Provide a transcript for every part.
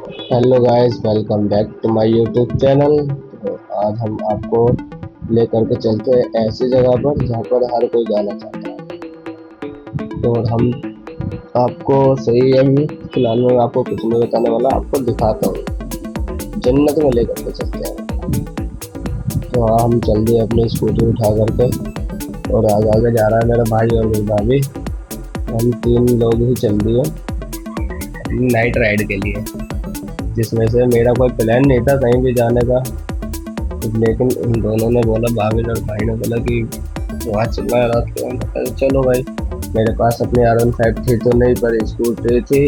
Hello guys, welcome back to my YouTube channel. तो आज हम आपको लेकर के चलते हैं ऐसी जगह पर जहाँ पर हर कोई जाना चाहता है। तो हम आपको सही है, फिलहाल मैं आपको कुछ नहीं बताने वाला, आपको दिखाता हूँ। जन्नत में लेकर के चलते हैं। तो हाँ, हम चल दिए अपनी स्कूटी उठा करके और आगे आगे जा रहा है मेरा भाई और मेरी भाभी। हम तीन लोग ही चल दिए अपनी नाइट राइड के लिए, जिसमें से मेरा कोई प्लान नहीं था कहीं भी जाने का। लेकिन उन दोनों ने बोला, भाभी और भाई ने बोला कि वहाँ चलना है रात को। मैंने कहा, चलो भाई। मेरे पास अपनी R15 थी तो नहीं, पर स्कूटी थी,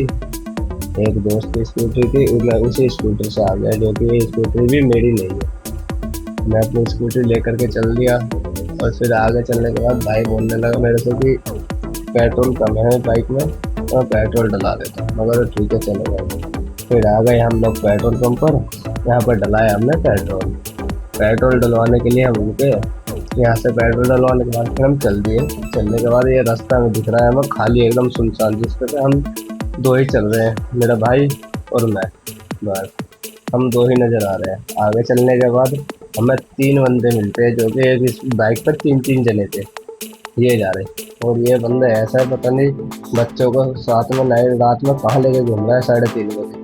एक दोस्त की स्कूटी थी, मैं उसी स्कूटर से आ गया, जो कि स्कूटी भी मेरी नहीं है। मैं अपनी स्कूटी लेकर के चल दिया और फिर आगे चलने के बाद भाई बोलने लगा मेरे से कि पेट्रोल कम है बाइक में, तो मैं पेट्रोल डला देता हूँ। मगर ठीक है, चलो भाई। फिर आ गए हम लोग पेट्रोल पंप पर। यहाँ पर डलाया हमने पेट्रोल। पेट्रोल डलवाने के लिए हम रुके। यहाँ से पेट्रोल डलवाने के बाद फिर हम चल दिए। चलने के बाद ये रास्ता में दिख रहा है हमें खाली, एकदम सुनसान, जिस पे हम दो ही चल रहे हैं, मेरा भाई और मैं। बस हम दो ही नज़र आ रहे हैं। आगे चलने के बाद हमें तीन बंदे मिलते हैं, जो कि एक इस बाइक पर तीन तीन जने थे, ये जा रहे। और ये बंदा ऐसा है, पता नहीं बच्चों को साथ में नए रात में कहाँ लेके घूम रहा है 3:30 बजे।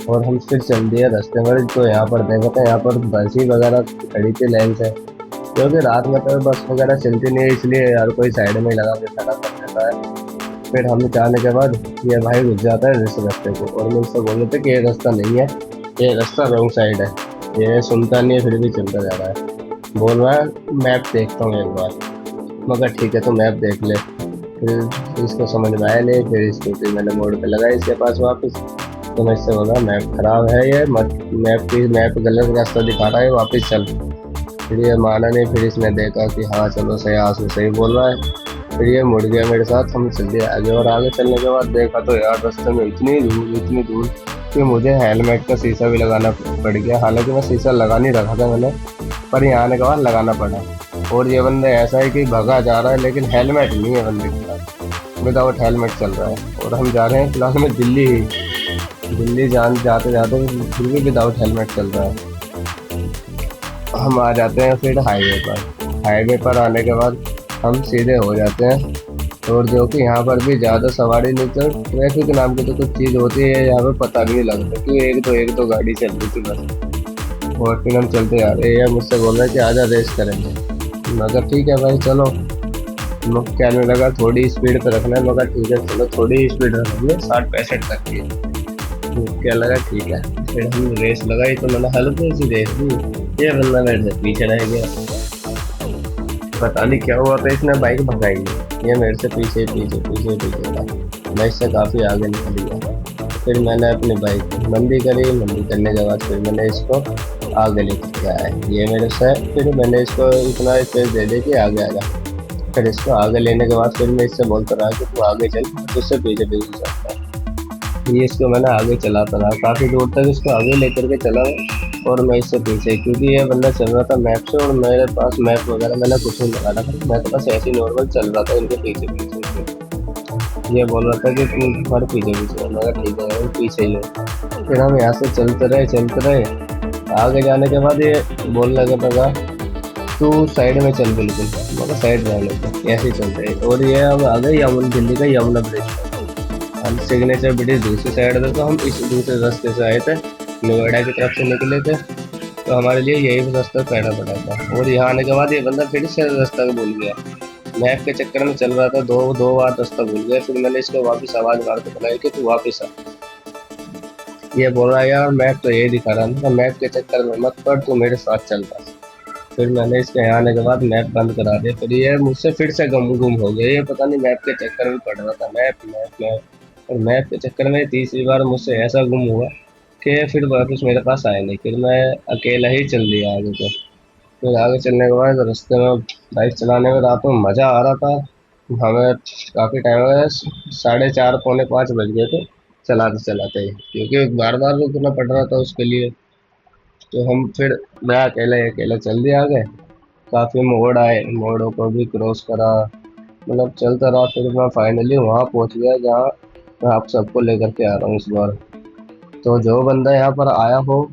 और हम फिर चल दिए रास्ते में। तो यहाँ पर देखा था, यहाँ पर बस ही वगैरह खड़ी थी लाइन से, क्योंकि रात में तो बस वगैरह चलती नहीं है, इसलिए हर कोई साइड में ही लगा के खड़ा कर देता है। फिर हम जाने के बाद ये भाई रुक जाता है इस रास्ते को, और मैं उससे बोल रहे थे कि ये रास्ता नहीं है, ये रास्ता रॉन्ग साइड है। ये सुनता नहीं है, फिर भी चलता जा रहा है। बोल रहा है मैप देखता हूँ एक बार। मगर ठीक है, तो मैप देख ले। फिर इसको समझ में आया नहीं, फिर स्कूटी मैंने मोड़ पे लगाई इसके पास वापस। तो मैं इससे बोला मैप खराब है, ये मत, मैप गलत रास्ता दिखा रहा है, वापस चल। फिर ये माना नहीं, फिर इसने देखा कि हाँ चलो सही, आंसू सही बोल रहा है। फिर ये मुड़ गया मेरे साथ, हम चल दिए आगे। और आगे चलने के बाद देखा तो यार रास्ते में इतनी दूर कि मुझे हेलमेट का शीशा भी लगाना पड़ गया। हालांकि मैं शीशा लगा नहीं रखा था मैंने, पर यहाँ आने के बाद लगाना पड़ा। और ये बंदा ऐसा है कि भगा जा रहा है, लेकिन हेलमेट नहीं है बंदे के पास, विदाउट हेलमेट चल रहा है। और हम जा रहे हैं फिलहाल में दिल्ली ही, दिल्ली जाते जाते फिर भी विदाउट हेलमेट चल रहा है। हम आ जाते हैं फिर हाईवे पर। हाईवे पर आने के बाद हम सीधे हो जाते हैं। और जो कि यहाँ पर भी ज़्यादा सवारी नहीं, तो ट्रैफिक नाम की तो कुछ चीज़ होती है यहाँ पे, पता भी नहीं लगता कि एक दो गाड़ी चल रही थी बस। और फिर हम चलते जा रहे हैं। मुझसे बोल रहे हैं कि आजा रेस करेंगे। मगर ठीक है भाई चलो। कहने लगा थोड़ी स्पीड पर रखना है, मगर ठीक है चलो थोड़ी स्पीड रखेंगे, 60-65 तक की। क्या लगा ठीक है। फिर हम रेस लगाई, तो मैंने हल्की सी रेस दी, ये बंदा मेरे से पीछे रह गया। पता नहीं क्या हुआ, तो इसने बाइक भगाई, ये मेरे से पीछे था। मैं इससे काफ़ी आगे निकल गया। फिर मैंने अपनी बाइक मंदी करी, मंदी करने के बाद फिर मैंने इसको आगे लेके गया है, ये मेरे से। फिर मैंने इसको इतना स्पेस दे दी कि आगे आ जा। फिर इसको आगे लेने के बाद फिर मैं इससे बोलता रहा कि तू आगे चल, तुझसे पीछे पीछे चलता है। ये इसको मैंने आगे चलाता रहा, काफ़ी दूर तक इसको आगे लेकर के चला मैं, और मैं इससे पीछे, क्योंकि ये बंदा चल रहा था मैप से, और मेरे पास मैप वगैरह मैंने कुछ नहीं लगा था, मैं तो बस ऐसे ही नॉर्मल चल रहा था इनके पीछे पीछे। ये बोल रहा था कि तुम हमारे पीछे पीछे, मगर ठीक है पीछे ही है। फिर हम यहाँ से चलते रहे। आगे जाने के बाद ये बोलने लगा तू साइड में चल, बिल्कुल मगर साइड रहने दो, ऐसे ही चलते हैं। और ये हम आ गए दिल्ली का यमुना ब्रिज। हम सिग्नेचर ब्रिज दूसरी साइड थे, तो हम इस दूसरे रास्ते से आए थे, नोएडा की तरफ से निकले थे, तो हमारे लिए यही रास्ता पहना पड़ा था। और यहाँ आने के बाद ये बंदा फिर से रास्ता को भूल गया, मैप के चक्कर में चल रहा था, दो बार रास्ता भूल गया। फिर मैंने इसको वापस आवाज़ मार के बुलाया कि तू वापस आ। ये बोल रहा है यार मैप तो यही दिखा रहा था, मैप के चक्कर में मत पड़, तू मेरे साथ चल रहा। फिर मैंने इसके यहाँ आने के बाद मैप बंद करा दिया। फिर ये मुझसे फिर से गुम हो गया, ये पता नहीं मैप के चक्कर में पड़ रहा था, मैप। और मैप के चक्कर में तीसरी बार मुझसे ऐसा गुम हुआ कि फिर वापस मेरे पास आया नहीं। फिर मैं अकेला ही चल दिया आगे को। फिर आगे चलने के बाद रास्ते में बाइक चलाने में रात में मज़ा आ रहा था। हमें काफ़ी टाइम हो गया, 4:30 पौने 5 बज गए थे चलाते चलाते ही, क्योंकि बार बार रुकना पड़ रहा था उसके लिए। तो हम फिर मैं अकेला चल दिया आगे। काफ़ी मोड़ आए, मोड़ों को भी क्रॉस करा, मतलब चलता रहा। फिर मैं फाइनली वहाँ पहुँच गया जहाँ मैं आप सबको लेकर के आ रहा हूँ इस बार। तो जो बंदा यहाँ पर आया हो,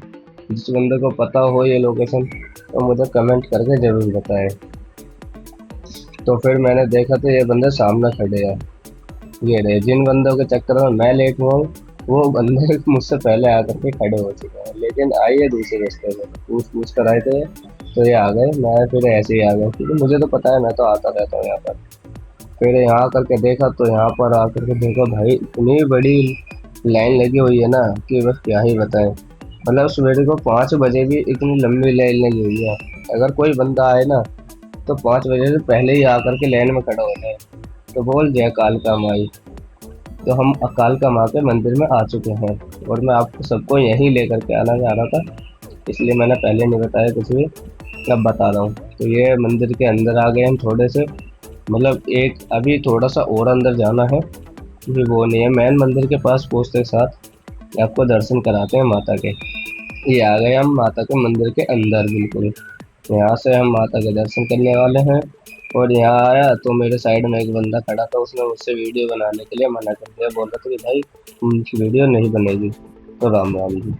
जिस बंदे को पता हो ये लोकेशन, तो मुझे कमेंट करके ज़रूर बताएं। तो फिर मैंने देखा तो ये बंदे सामने खड़े हैं। ये रहे, जिन बंदों के चक्कर में मैं लेट हुआ हूँ, वो बंदे मुझसे पहले आकर के खड़े हो चुके हैं, लेकिन आइए दूसरे रास्ते में पूछ पूछ कर आए थे, तो ये आ गए। मैं फिर ऐसे ही आ गया, क्योंकि मुझे तो पता है, मैं तो आता रहता हूँ यहाँ पर। फिर यहाँ आकर के देखा, तो यहाँ पर आकर के देखा भाई, इतनी बड़ी लाइन लगी हुई है ना कि बस क्या ही बताएं। मतलब सवेरे को 5 बजे भी इतनी लंबी लाइन लगी हुई है। अगर कोई बंदा आए ना, तो 5 बजे से पहले ही आकर के लाइन में खड़ा हो जाए, तो बोल जय कालका माई। तो हम कालका माँ के मंदिर में आ चुके हैं, और मैं आपको सबको यहीं लेकर के आना चाह रहा था, इसलिए मैंने पहले नहीं बताया कुछ भी, अब बता रहा हूँ। तो ये मंदिर के अंदर आ गए हम थोड़े से, मतलब एक अभी थोड़ा सा और अंदर जाना है, क्योंकि वो नहीं है। मेन मंदिर के पास पहुँचते के साथ आपको दर्शन कराते हैं माता के। ये आ गए हम माता के मंदिर के अंदर बिल्कुल। यहाँ से हम माता के दर्शन करने वाले हैं। और यहाँ आया तो मेरे साइड में एक बंदा खड़ा था, उसने मुझसे वीडियो बनाने के लिए मना कर दिया, बोल रहा था कि भाई वीडियो नहीं बनेगी। तो राम राम जी।